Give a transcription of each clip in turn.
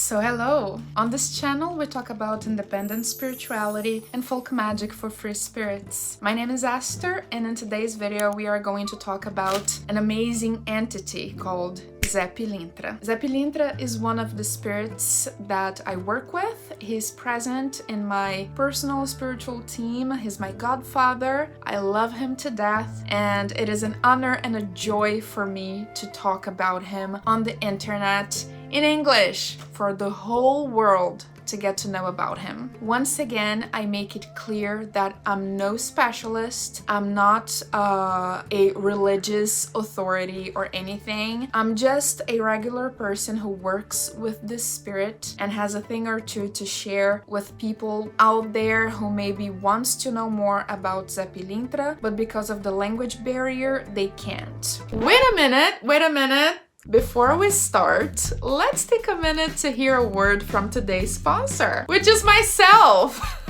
So hello! On this channel we talk about independent spirituality and folk magic for free spirits. My name is Aster, and in today's video we are going to talk about an amazing entity called Zé Pilintra. Zé Pilintra is one of the spirits that I work with. He's present in my personal spiritual team. He's my godfather. I love him to death, and it is an honor and a joy for me to talk about him on the internet in English for the whole world to get to know about him. Once again, I make it clear that I'm no specialist. I'm not a religious authority or anything. I'm just a regular person who works with this spirit and has a thing or two to share with people out there who maybe wants to know more about Zé Pilintra, but because of the language barrier, they can't. Wait a minute! Before we start, let's take a minute to hear a word from today's sponsor, which is myself!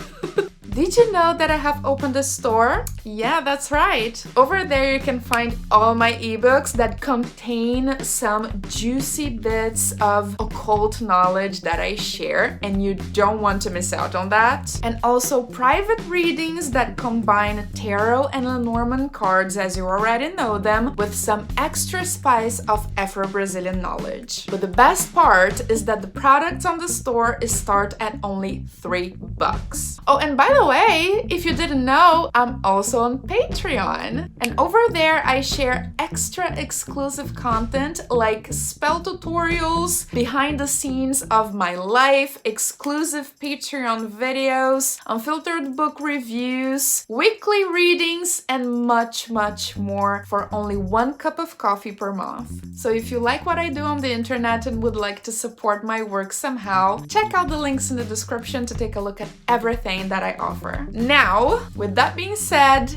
Did you know that I have opened a store? Yeah, that's right. Over there you can find all my ebooks that contain some juicy bits of occult knowledge that I share, and you don't want to miss out on that. And also private readings that combine tarot and Lenormand cards, as you already know them, with some extra spice of Afro-Brazilian knowledge. But the best part is that the products on the store start at only $3. Oh, and by the way, if you didn't know, I'm also on Patreon. And over there I share extra exclusive content like spell tutorials, behind the scenes of my life, exclusive Patreon videos, unfiltered book reviews, weekly readings, and much more for only 1 cup of coffee per month. So if you like what I do on the internet and would like to support my work somehow, check out the links in the description to take a look at everything that I offer. Now, with that being said,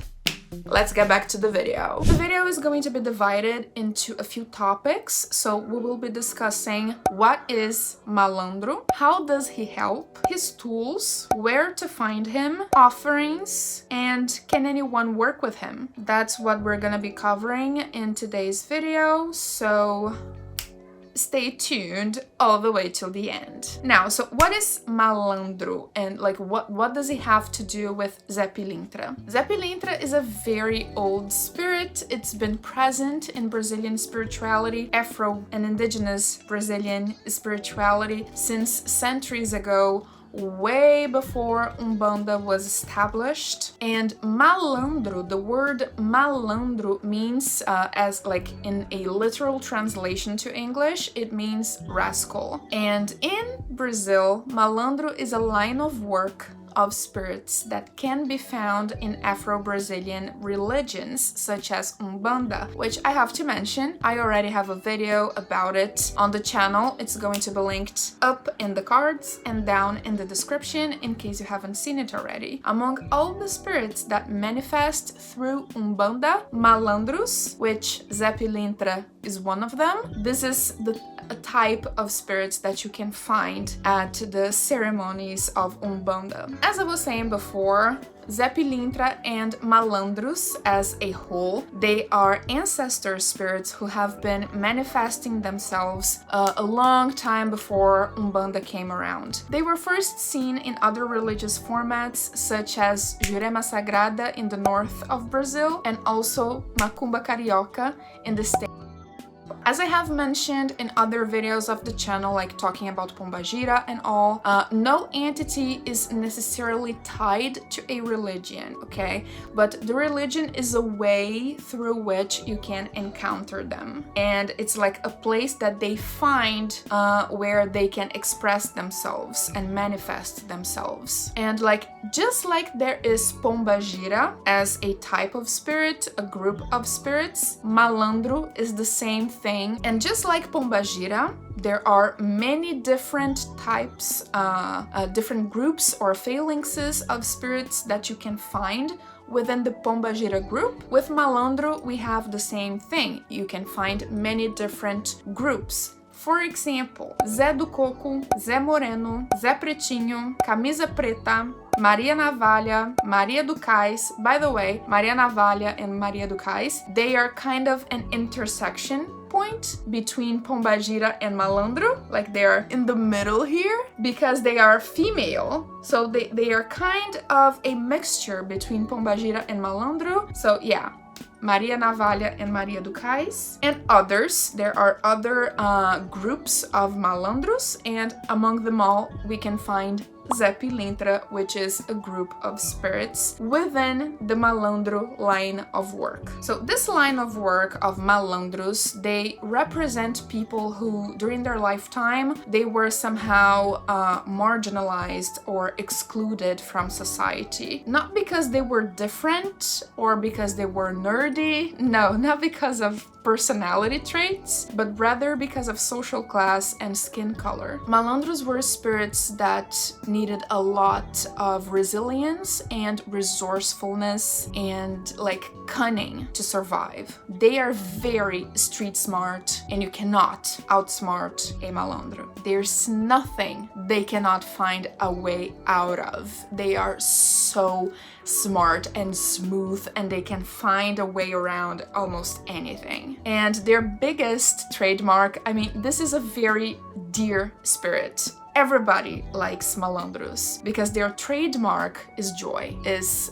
let's get back to the video. The video is going to be divided into a few topics. So we will be discussing what is malandro, how does he help, his tools, where to find him, offerings, and can anyone work with him? That's what we're gonna be covering in today's video, so stay tuned all the way till the end. Now, so what is malandro, and like what does it have to do with Zé Pilintra? Zé Pilintra is a very old spirit. It's been present in Brazilian spirituality, Afro and indigenous Brazilian spirituality since centuries ago, way before Umbanda was established. And malandro, the word malandro means, as like in a literal translation to English, it means rascal. And in Brazil, malandro is a line of work of spirits that can be found in Afro-Brazilian religions such as Umbanda, which I have to mention, I already have a video about it on the channel. It's going to be linked up in the cards and down in the description in case you haven't seen it already. Among all the spirits that manifest through Umbanda, malandros, which Zé Pilintra is one of them, this is a type of spirits that you can find at the ceremonies of Umbanda. As I was saying before, Zé Pilintra and malandros as a whole, they are ancestor spirits who have been manifesting themselves a long time before Umbanda came around. They were first seen in other religious formats such as Jurema Sagrada in the north of Brazil and also Macumba Carioca in the state. As I have mentioned in other videos of the channel, like talking about Pombagira and all, no entity is necessarily tied to a religion, okay? But the religion is a way through which you can encounter them. And it's like a place that they find where they can express themselves and manifest themselves. And like, just like there is Pombagira as a type of spirit, a group of spirits, malandro is the same thing. And just like Pombagira, there are many different types, different groups or phalanxes of spirits that you can find within the Pombagira group. With malandro, we have the same thing. You can find many different groups, For example, Zé do Coco, Zé Moreno, Zé Pretinho, Camisa Preta, Maria Navalha, Maria do Cais. By the way, Maria Navalha and Maria do Cais, they are kind of an intersection point between Pombagira and Malandro, like they're in the middle here because they are female, so they are kind of a mixture between Pombagira and Malandro. So yeah, Maria Navalha and Maria do Cais, and others. There are other groups of malandros, and among them all we can find Zé Pilintra, which is a group of spirits within the malandro line of work. So this line of work of malandros, they represent people who during their lifetime they were somehow marginalized or excluded from society. Not because they were different or because they were nerdy, no, not because of personality traits, but rather because of social class and skin color. Malandros were spirits that needed a lot of resilience and resourcefulness and like cunning to survive. They are very street smart and you cannot outsmart a malandro. There's nothing they cannot find a way out of. They are so smart and smooth and they can find a way around almost anything. And their biggest trademark, I mean, this is a very dear spirit. Everybody likes malandros because their trademark is joy, is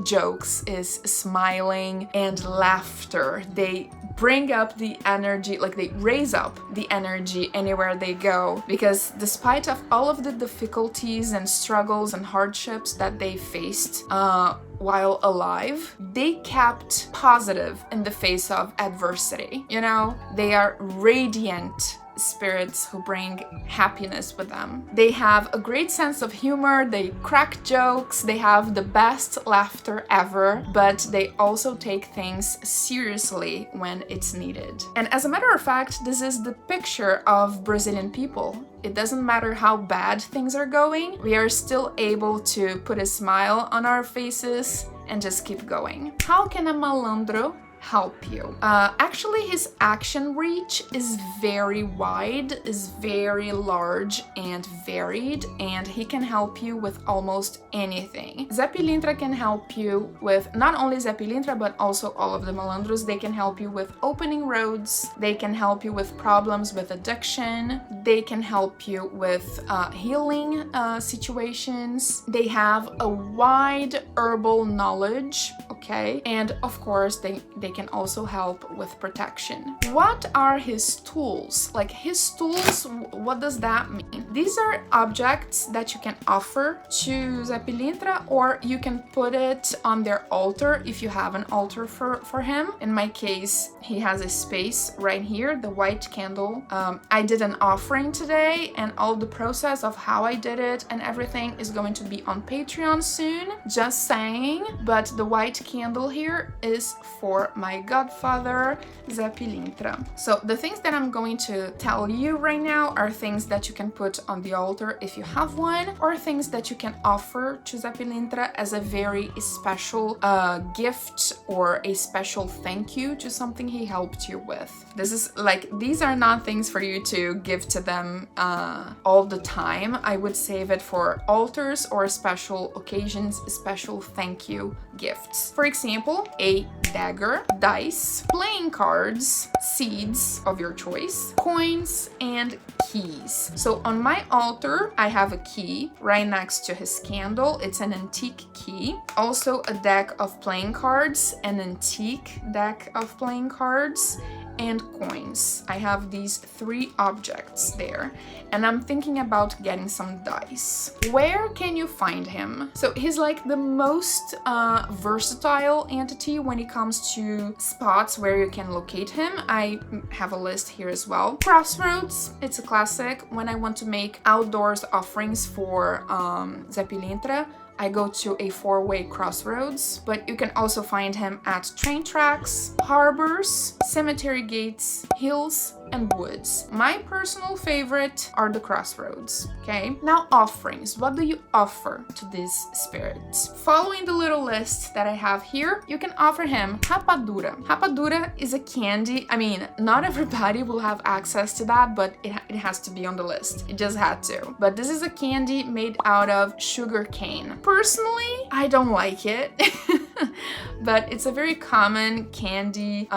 jokes, is smiling and laughter. They bring up the energy, like they raise up the energy anywhere they go, because despite of all of the difficulties and struggles and hardships that they faced while alive, they kept positive in the face of adversity. You know, they are radiant spirits who bring happiness with them. They have a great sense of humor, they crack jokes, they have the best laughter ever, but they also take things seriously when it's needed. And as a matter of fact, this is the picture of Brazilian people. It doesn't matter how bad things are going, we are still able to put a smile on our faces and just keep going. How can a malandro help you? Actually, his action reach is very wide, is very large and varied, and he can help you with almost anything. Zé Pilintra can help you with not only Zé Pilintra, but also all of the malandros. They can help you with opening roads, they can help you with problems with addiction, they can help you with healing situations. They have a wide herbal knowledge, okay? And of course, they can also help with protection. What are his tools? Like his tools, what does that mean? These are objects that you can offer to Zé Pilintra, or you can put it on their altar if you have an altar for him. In my case, he has a space right here, the white candle. I did an offering today, and all the process of how I did it and everything is going to be on Patreon soon, just saying. But the white candle here is for my godfather, Zé Pilintra. So the things that I'm going to tell you right now are things that you can put on the altar if you have one, or things that you can offer to Zé Pilintra as a very special gift or a special thank you to something he helped you with. This is like, these are not things for you to give to them all the time. I would save it for altars or special occasions, special thank you gifts. For example, a dagger, dice, playing cards, seeds of your choice, coins, and keys. So on my altar, I have a key right next to his candle. It's an antique key. Also a deck of playing cards, an antique deck of playing cards, and coins. I have these three objects there, and I'm thinking about getting some dice. Where can you find him? So he's like the most versatile entity when it comes to spots where you can locate him. I have a list here as well. Crossroads, it's a classic. When I want to make outdoors offerings for Zé Pilintra, I go to a four-way crossroads, but you can also find him at train tracks, harbors, cemetery gates, hills, and woods. My personal favorite are the crossroads, okay? Now offerings. What do you offer to these spirits? Following the little list that I have here, you can offer him rapadura. Rapadura is a candy. I mean, not everybody will have access to that, but it has to be on the list. It just had to. But this is a candy made out of sugar cane. Personally, I don't like it. But it's a very common candy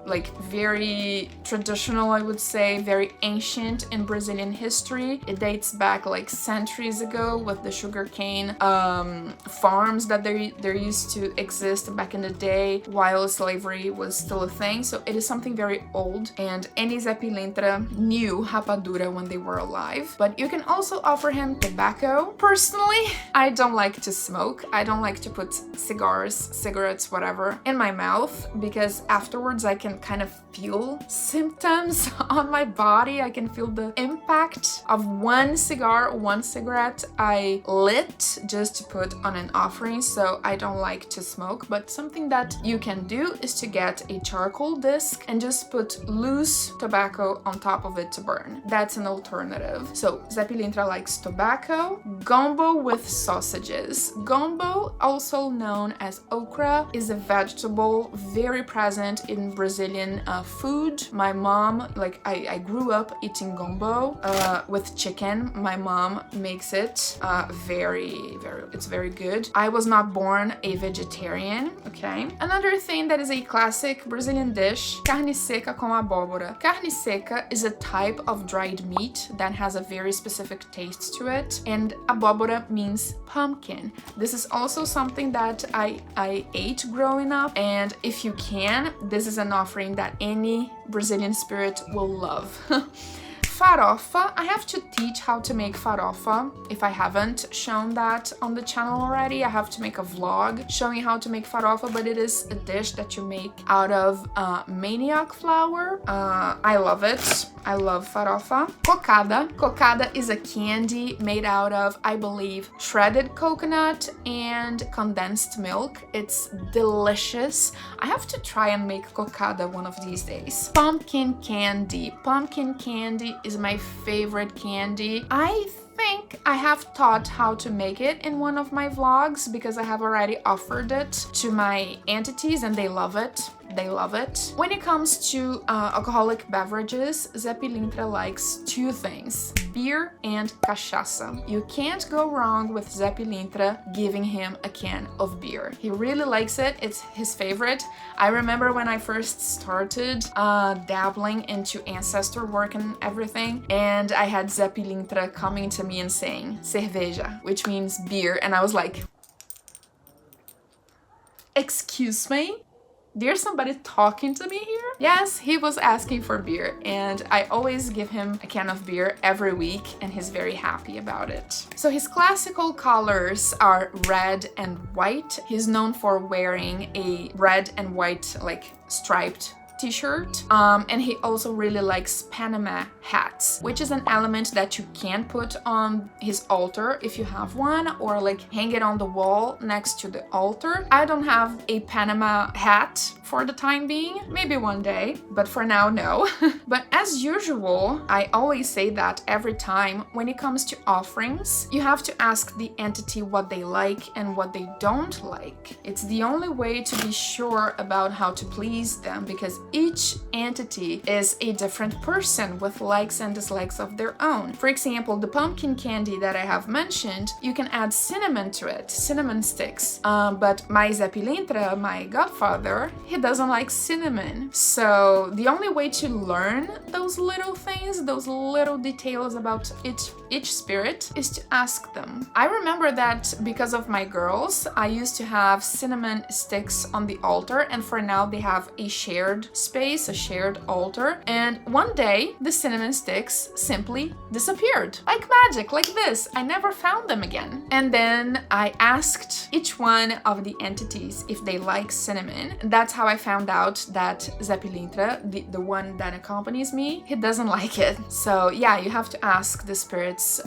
like very traditional, I would say, very ancient in Brazilian history. It dates back like centuries ago with the sugarcane farms that there used to exist back in the day while slavery was still a thing. So it is something very old, and any Zé Pilintra knew rapadura when they were alive. But you can also offer him tobacco. Personally, I don't like to smoke. I don't like to put cigars, cigarettes, whatever, in my mouth, because afterwards I can kind of feel symptoms on my body. I can feel the impact of one cigar, one cigarette I lit just to put on an offering, so I don't like to smoke. But something that you can do is to get a charcoal disc and just put loose tobacco on top of it to burn. That's an alternative. So Zé Pilintra likes tobacco. Gombo with sausages. Gombo, also known as okra, is a vegetable very present in Brazilian food. My mom, like I grew up eating gombo with chicken. My mom makes it it's very good. I was not born a vegetarian, okay? Another thing that is a classic Brazilian dish, carne seca com abóbora. Carne seca is a type of dried meat that has a very specific taste to it, and abóbora means pumpkin. This is also something that I ate growing up, and if you can, this is an offering that any Brazilian spirit will love. Farofa. I have to teach how to make farofa. If I haven't shown that on the channel already, I have to make a vlog showing how to make farofa, but it is a dish that you make out of manioc flour. I love it. I love farofa. Cocada. Cocada is a candy made out of, I believe, shredded coconut and condensed milk. It's delicious. I have to try and make cocada one of these days. Pumpkin candy. Pumpkin candy is my favorite candy. I think I have taught how to make it in one of my vlogs because I have already offered it to my entities and they love it. They love it. When it comes to alcoholic beverages, Zé Pilintra likes two things: beer and cachaça. You can't go wrong with Zé Pilintra giving him a can of beer. He really likes it. It's his favorite. I remember when I first started dabbling into ancestor work and everything, and I had Zé Pilintra coming to me and saying cerveja, which means beer, and I was like, excuse me? There's somebody talking to me here? Yes, he was asking for beer, and I always give him a can of beer every week, and he's very happy about it. So his classical colors are red and white. He's known for wearing a red and white, like, striped t-shirt, and he also really likes Panama hats, which is an element that you can put on his altar if you have one, or like hang it on the wall next to the altar. I don't have a Panama hat for the time being, maybe one day, but for now, no. But as usual, I always say that every time when it comes to offerings, you have to ask the entity what they like and what they don't like. It's the only way to be sure about how to please them, because each entity is a different person with likes and dislikes of their own. For example, the pumpkin candy that I have mentioned, you can add cinnamon to it, cinnamon sticks. But my Zé Pilintra, my godfather, he doesn't like cinnamon. So the only way to learn those little things, those little details about each spirit, is to ask them. I remember that because of my girls, I used to have cinnamon sticks on the altar, and for now they have a shared space, a shared altar, and one day the cinnamon sticks simply disappeared. Like magic, like this. I never found them again. And then I asked each one of the entities if they like cinnamon. And that's how I found out that Zé Pilintra, the one that accompanies me, he doesn't like it. So yeah, you have to ask the spirits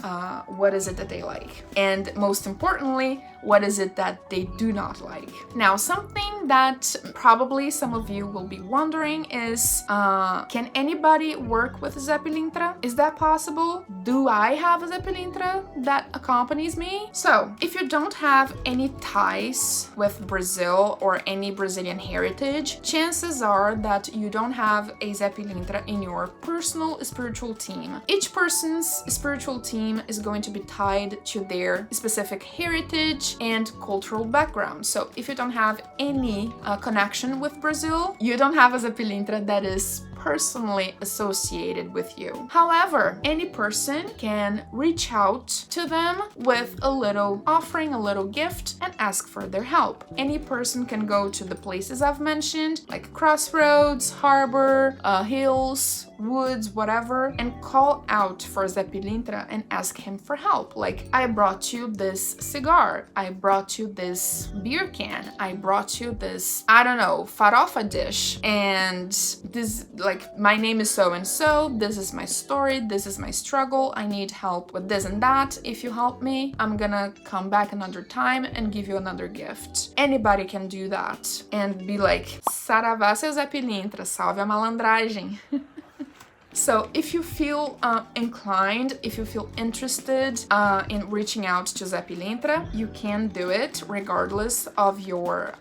what is it that they like. And most importantly, what is it that they do not like. Now, something that probably some of you will be wondering is, can anybody work with Zé Pilintra? Is that possible? Do I have a Zé Pilintra that accompanies me? So, if you don't have any ties with Brazil or any Brazilian heritage, chances are that you don't have a Zé Pilintra in your personal spiritual team. Each person's spiritual team is going to be tied to their specific heritage and cultural background. So if you don't have any connection with Brazil, you don't have a Zé Pilintra that is personally associated with you. However, any person can reach out to them with a little offering, a little gift, and ask for their help. Any person can go to the places I've mentioned, like crossroads, harbor, hills, woods, whatever, and call out for Zé Pilintra and ask him for help. Like, I brought you this cigar, I brought you this beer can, I brought you this, I don't know, farofa dish, and this, like, my name is so and so, this is my story, this is my struggle, I need help with this and that. If you help me, I'm gonna come back another time and give you another gift. Anybody can do that and be like, saravá seu Zé Pilintra, salve a malandragem. So if you feel inclined, if you feel interested in reaching out to Zé Pilintra, you can do it regardless of your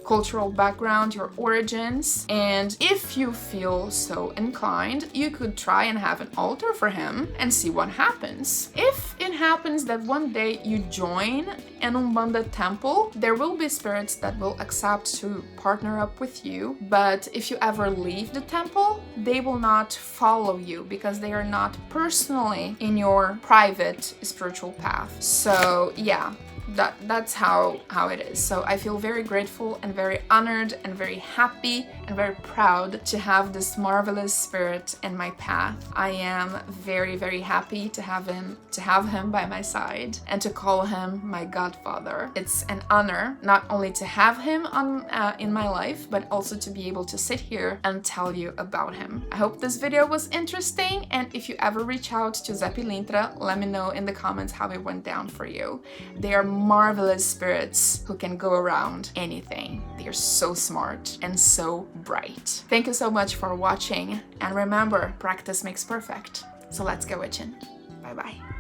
cultural background, your origins. And if you feel so inclined, you could try and have an altar for him and see what happens. If it happens that one day you join an Umbanda temple, there will be spirits that will accept to partner up with you, but if you ever leave the temple, they will not follow you because they are not personally in your private spiritual path. So yeah, that's how it is. So I feel very grateful and very honored and very happy and very proud to have this marvelous spirit in my path. I am very, very happy to have him by my side and to call him my godfather. It's an honor not only to have him in my life, but also to be able to sit here and tell you about him. I hope this video was interesting, and if you ever reach out to Zé Pilintra, let me know in the comments how it went down for you. They are marvelous spirits who can go around anything. They are so smart and so bright. Thank you so much for watching, and remember, practice makes perfect. So let's go witching. Bye bye.